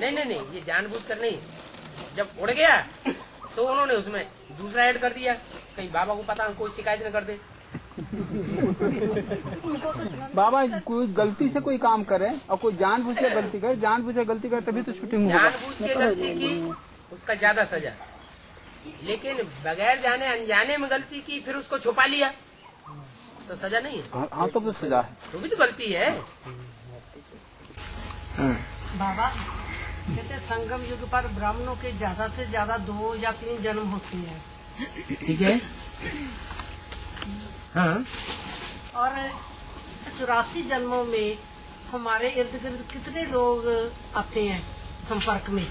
नहीं, ये जानबूझ कर नहीं। जब उड़ गया तो उन्होंने उसमें दूसरा ऐड कर दिया, कहीं बाबा को पता कोई शिकायत न कर दे। बाबा कोई गलती से कोई काम करे और कोई जानबूझ के गलती करे, जानबूझ के गलती करे तभी तो शूटिंग होगा। जानबूझ के गलती की उसका ज्यादा सजा, लेकिन बगैर जाने अनजाने में गलती की फिर उसको छुपा लिया तो सजा नहीं है। हाँ तो सजा है, वो भी तो गलती है। बाबा कहते संगम युग पर ब्राह्मणों के ज्यादा से ज्यादा 2 या 3 जन्म होते हैं, ठीक है। हाँ। और 84 जन्मों में हमारे इर्द गिर्द कितने लोग आते हैं संपर्क में,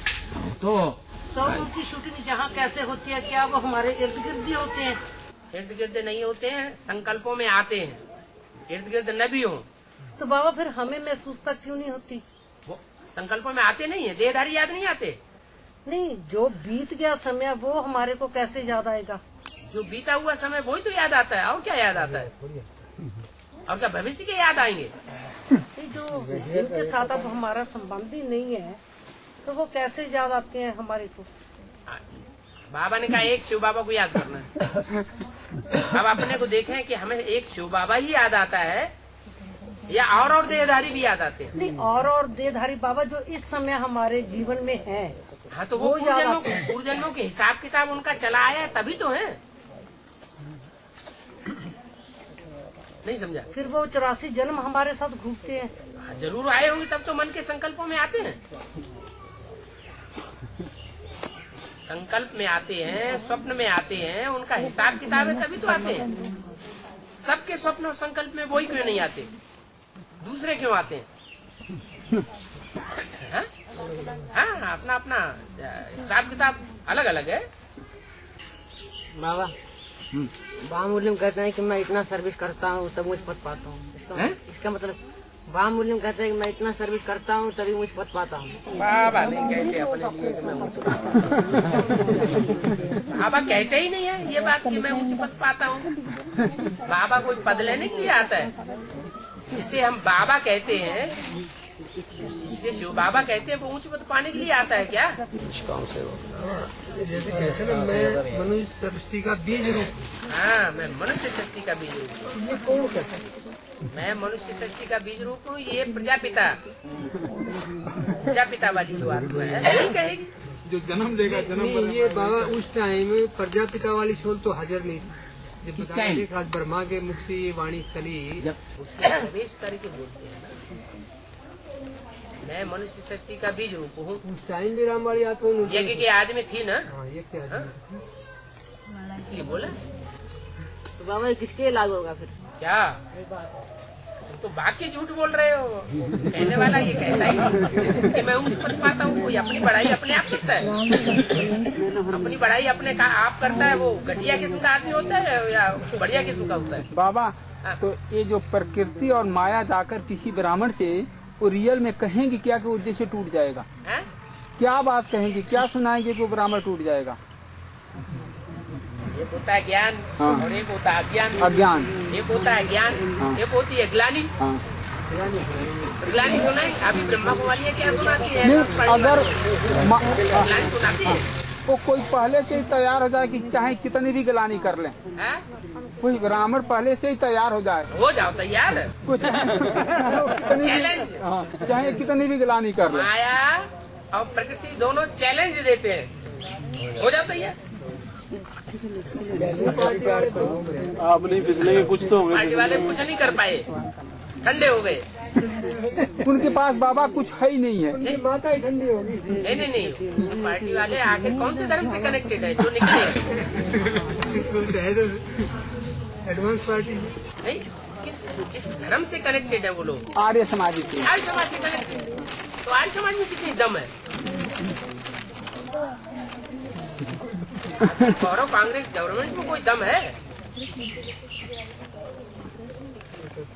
तो उनकी शूटिंग जहाँ कैसे होती है? क्या वो हमारे इर्द गिर्द ही होते हैं? इर्द गिर्द नहीं होते हैं, संकल्पों में आते हैं, इर्द गिर्द न भी हो। तो बाबा फिर हमें महसूसता क्यों नहीं होती? वो संकल्पों में आते नहीं है, देहधारी याद नहीं आते। नहीं, जो बीत गया समय वो हमारे को कैसे याद आएगा? जो बीता हुआ समय वही तो याद आता है, और क्या याद आता है? और क्या भविष्य के याद आएंगे? जो जिनके साथ अब हमारा संबंध ही नहीं है तो वो कैसे याद आते हैं हमारे को? बाबा ने कहा एक शिव बाबा को याद करना है। अब अपने को देखें कि हमें एक शिव बाबा ही याद आता है या और देहधारी भी याद आते हैं? नहीं, और देहधारी बाबा जो इस समय हमारे जीवन में है। हाँ, तो वो पूर्व जन्मों के हिसाब किताब उनका चला आया तभी तो है। नहीं समझा? फिर वो 84 जन्म हमारे साथ घूमते हैं। हाँ, जरूर आए होंगे, तब तो मन के संकल्पों में आते हैं। संकल्प में आते हैं, स्वप्न में आते हैं, उनका हिसाब किताब है तभी तो आते हैं। सबके स्वप्न और संकल्प में वही क्यों नहीं आते? दूसरे क्यों आते हैं? हाँ, अपना अपना हिसाब किताब अलग अलग है। बाबा बामुल्यम कहते हैं कि मैं इतना सर्विस करता हूँ तब मुझ पद पाता हूँ। इसका मतलब बामुल्यम कहते हैं कि मैं इतना सर्विस करता हूँ तभी मुझ पद पाता हूँ। बाबा नहीं कहते अपने लिए कि मैं उच्च पद बाबा कहते ही नहीं है ये बात कि मैं उच्च पद पाता हूँ। बाबा कोई पद लेने के लिए आता है। जिसे हम बाबा कहते हैं, जिसे शिव बाबा कहते हैं, वो ऊंच पद पाने के लिए आता है क्या? जैसे कहते हैं मैं मनुष्य सृष्टि का बीज रूप। हाँ, मैं मनुष्य सृष्टि का बीज रूप हूँ। ये कौन कहता है? मैं मनुष्य सृष्टि का बीज रूप हूँ। ये प्रजापिता वाली जो आत्मा है यही कहेगी जो जन्म देगा। ये बाबा उस टाइम प्रजापिता वाली सोल तो हाजिर नहीं थी। जब राज ब्रह्मा के मुख से ये वाणी चली, जब उसमें प्रवेश करके बोलते हैं ना, मैं मनुष्य सृष्टि का बीज रूप हूँ। उस टाइम भी राम वाली आत्मा यज्ञ के आदमी थी ना, इसलिए बोला। तो बाबा किसके लागू होगा फिर? क्या तो बाकी झूठ बोल रहे हो? कहने वाला ये कहता ही नहीं कि मैं ऊंच पद पाता हूँ। कोई अपनी बड़ाई अपने आप करता है। अपनी बड़ाई अपने आप करता है। वो घटिया किस्म का आदमी होता है या बढ़िया किस्म का होता है? बाबा तो ये जो प्रकृति और माया जाकर किसी ब्राह्मण से वो रियल में कहेंगे क्या कि उद्देश्य टूट जाएगा? क्या बात कहेंगे, क्या सुनाएंगे कि वो ब्राह्मण टूट जाएगा? एक होता है ज्ञान और एक होता है अज्ञान। एक होता है ज्ञान, एक होती है ग्लानि। ग्लानि सुनाई अभी ब्रह्मा कुमारी है, क्या सुनाती है? अगर ग्लानि सुनाती है वो कोई पहले से ही तैयार हो जाए कि चाहे कितनी भी ग्लानि कर ले, कोई ब्राह्मण पहले से ही तैयार हो जाए। हो जाओ तैयार, चाहे कितनी भी ग्लानि कर ले। माया और प्रकृति दोनों चैलेंज देते हैं, हो जाता है। आप नहीं फिसलेंगे, कुछ तो होंगे। पार्टी वाले कुछ नहीं कर पाए, ठंडे हो गए। उनके पास बाबा कुछ है ही नहीं है। नहीं, माता ही ठंडी होगी। नहीं, पार्टी वाले आखिर कौन से धर्म से कनेक्टेड है जो निकले? एडवांस पार्टी नहीं, किस धर्म से कनेक्टेड है वो लोग? आर्य समाज से। आर्य समाज से कनेक्टेड। तो आर्य समाज में कितनी दम है? गौरव कांग्रेस गवर्नमेंट में कोई दम है?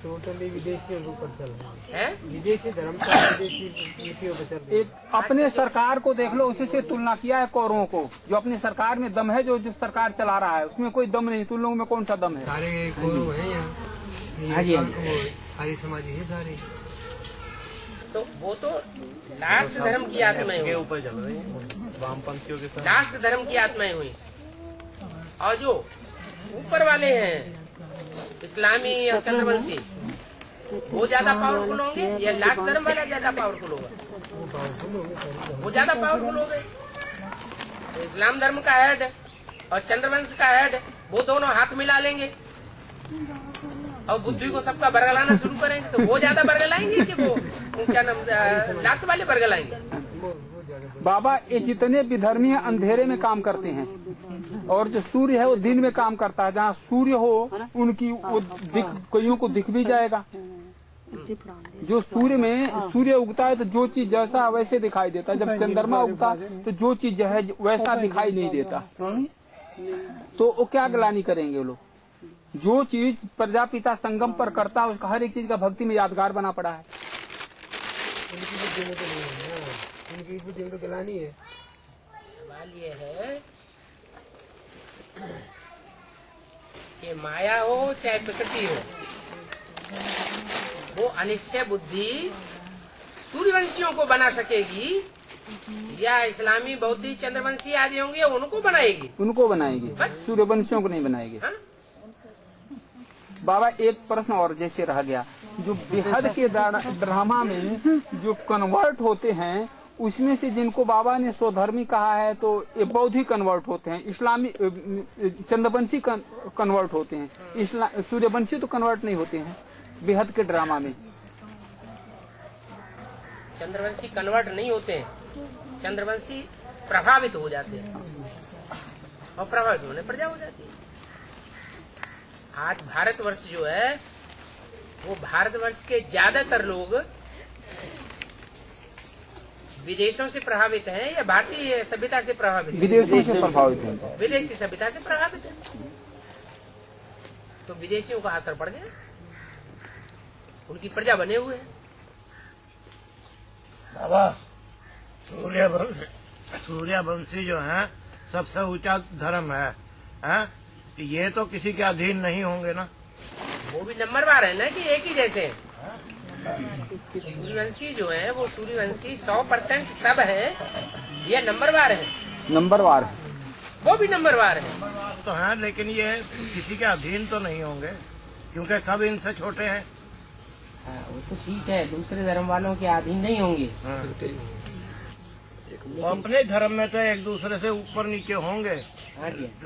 टोटली विदेशियों के ऊपर चल रहा है। विदेशी धर्म का विदेशी नीतियों पर चल रहा है। एक अपने सरकार को देख लो, उसी से तुलना किया है कौरवों को। जो अपनी सरकार में दम है, जो सरकार चला रहा है उसमें कोई दम नहीं। तुम लोगों में कौन सा दम है? सारे कौरव है यहाँ, आर्य समाज है सारे। तो वो तो लास्ट धर्म की आत्माएं हुई, ऊपर चल रहे हैं वामपंथियों के साथ। लास्ट धर्म की आत्माएं हुई। और जो ऊपर वाले हैं इस्लामी या चंद्रवंशी, वो ज्यादा पावरफुल होंगे या लास्ट धर्म वाला ज्यादा पावरफुल होगा? वो ज्यादा पावरफुल हो गए। तो इस्लाम धर्म का हेड और चंद्रवंश का हेड, वो दोनों हाथ मिला लेंगे और बुद्धि को सबका बरगलाना शुरू करेंगे। तो वो ज्यादा बरगलाएंगे कि वो क्या नाम लास्ट वाले बरगलाएंगे? बाबा, ये जितने विधर्मी हैं अंधेरे में काम करते हैं और जो सूर्य है वो दिन में काम करता है। जहाँ सूर्य हो उनकी वो कईयों को दिख भी जाएगा। जो सूर्य में सूर्य उगता है तो जो चीज जैसा वैसे दिखाई देता है। जब चंद्रमा उगता है तो जो चीज है वैसा दिखाई नहीं देता। तो वो क्या गलानी करेंगे वो लोग? जो चीज प्रजापिता संगम पर करता है उसका हर एक चीज का भक्ति में यादगार बना पड़ा है। उनकी बुद्धि तो गलानी है। सवाल ये है कि माया हो चाहे प्रकृति हो, वो अनिश्चय बुद्धि सूर्यवंशियों को बना सकेगी या इस्लामी बौद्धिक चंद्रवंशी आदि होंगे उनको बनाएगी? उनको बनाएगी, बस सूर्यवंशियों को नहीं बनाएगी। हाँ? बाबा, एक प्रश्न और जैसे रह गया, जो बेहद के ड्रामा में जो कन्वर्ट होते हैं उसमें से जिनको बाबा ने स्वधर्मी कहा है तो ये बौद्धिक कन्वर्ट होते हैं, इस्लामी चंद्रवंशी कन्वर्ट होते हैं, सूर्यवंशी तो कन्वर्ट नहीं होते हैं बेहद के ड्रामा में। चंद्रवंशी कन्वर्ट नहीं होते हैं, चंद्रवंशी प्रभावित हो जाते हैं और प्रभावित होने प्रजा हो जाती है। आज भारतवर्ष जो है वो भारतवर्ष के ज्यादातर लोग विदेशों से प्रभावित हैं या भारतीय सभ्यता से प्रभावित हैं? विदेशों से प्रभावित हैं। विदेशी सभ्यता से प्रभावित है। तो विदेशियों का असर पड़ गया, उनकी प्रजा बने हुए हैं। बाबा, सूर्यवंशी जो है सबसे ऊंचा धर्म है? ये तो किसी के अधीन नहीं होंगे ना? वो भी नंबरवार है ना कि एक ही जैसे हैं? सूर्यवंशी जो है वो सूर्यवंशी 100% सब है या नंबरवार है? नंबरवार है, वो भी नंबरवार है। तो है, लेकिन ये किसी के अधीन तो नहीं होंगे क्योंकि सब इनसे छोटे हैं। वो तो ठीक है, दूसरे धर्म वालों के अधीन नहीं होंगे। वो अपने धर्म में तो एक दूसरे से ऊपर नीचे होंगे,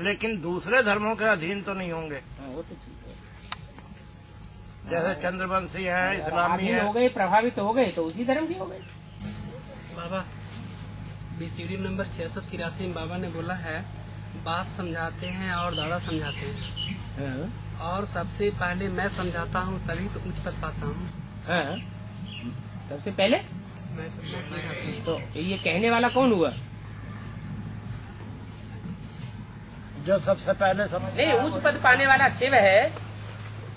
लेकिन दूसरे धर्मों के अधीन तो नहीं होंगे। वो तो ठीक है। जैसे चंद्रवंशी है, इस्लामी है, हो गए, प्रभावित हो गए तो उसी धर्म के हो गए। बाबा, बीसीडी नंबर 683 में बाबा ने बोला है, बाप समझाते हैं और दादा समझाते हैं और सबसे पहले मैं समझाता हूँ तभी तो उच्च पद पाता हूँ। सबसे पहले मैं समझाता हूँ। तो ये कहने वाला कौन हुआ? जो सबसे पहले समझ नहीं, उच्च पद पाने वाला शिव है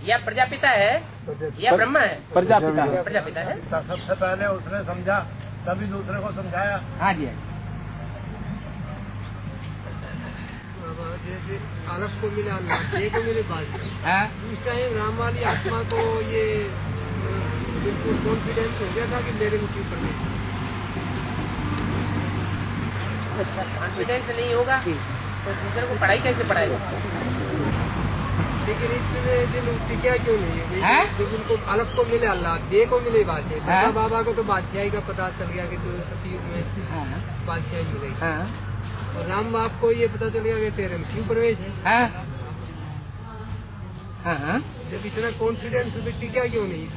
या प्रजापिता है या ब्रह्मा है? प्रजापिता है। प्रजापिता है। सबसे पहले उसने समझा तभी दूसरे को समझाया। हाँ जी। जैसे अलग को मिला अल्लाह, को मिले बादशाह। उस टाइम राम वाली आत्मा को ये बिल्कुल कॉन्फिडेंस हो गया था कि मेरे मुझसे परमेश्वर। अच्छा, कॉन्फिडेंस नहीं होगा तो दूसरे को पढ़ाई कैसे पढ़ाएगा? लेकिन इतने दिन टिका क्यों नहीं है? जब उनको अलग को मिले अल्लाह, दे को मिले बादशाह। बाबा को तो बादशाही का पता चल गया कि तो सतयुग में बादशाही मिलेगी। और राम बाप को ये पता चल गया कि तेरे में क्यों प्रवेश है। जब इतना कॉन्फिडेंस टिका क्यों नहीं?